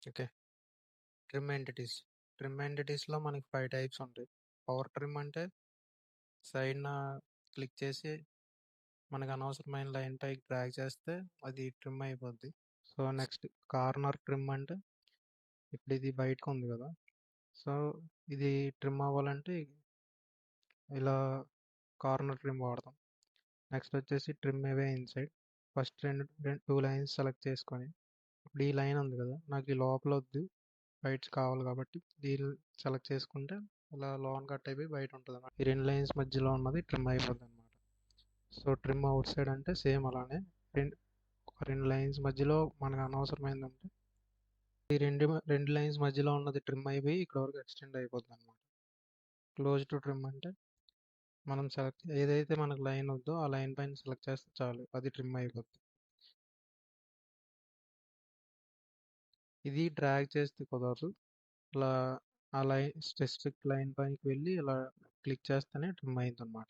Okay. Trim entities. Trim ఎంటిటీస్‌లో మనకి 5 types ఉంటాయి. Power trim అంటే సైడ్‌న క్లిక్ చేసి మనకు అనవసరమైన లైన్ పైకి డ్రాగ్ చేస్తే అది ట్రిమ్ అయిపోద్ది. సో, నెక్స్ట్ కార్నర్ ట్రిమ్ అంటే ఇప్పుడు ఇది బయటకుంది కదా! సో, ఇది ట్రిమ్ అవ్వాలంటే ఇలా కార్నర్ ట్రిమ్ వాడతాం. నెక్స్ట్ వచ్చేసి ట్రిమ్ అవే ఇన్సైడ్. ఫస్ట్ 2 లైన్స్ సెలెక్ట్ చేసుకొని ఇప్పుడు ఈ లైన్ ఉంది కదా! నాకు ఈ లోపలొద్దు బయట కావాలి కాబట్టి దీన్ని సెలెక్ట్ చేసుకుంటే ఇలా లోన్ కట్ అయిపోయి బయట ఉంటదన్నమాట. ఈ 2 లైన్స్ మధ్యలో ఉన్నది ట్రిమ్ అయిపోద్దన్నమాట. సో, ట్రిమ్ అవుట్ సైడ్ అంటే సేమ్ అలానే ఒక 2 లైన్స్ మధ్యలో మనకు అనవసరమైంది ఉంటే ఈ 2 లైన్స్ మధ్యలో ఉన్నది ట్రిమ్ అయిపోయి ఇక్కడ వరకు ఎక్స్టెండ్ అయిపోద్దన్నమాట. క్లోజ్ టు ట్రిమ్ అంటే మనం ఏదైతే మనకు లైన్ వద్దో ఆ లైన్ పైన సెలెక్ట్ చేస్తే చాలు అది ట్రిమ్ అయిపోద్ది. ఇది డ్రాగ్ చేస్తే కుదరదు. ఇలా ఆ లైన్ స్పెసిఫిక్ లైన్ పైకి వెళ్ళి ఇలా క్లిక్ చేస్తేనే ట్రిమ్ అయిందన్నమాట.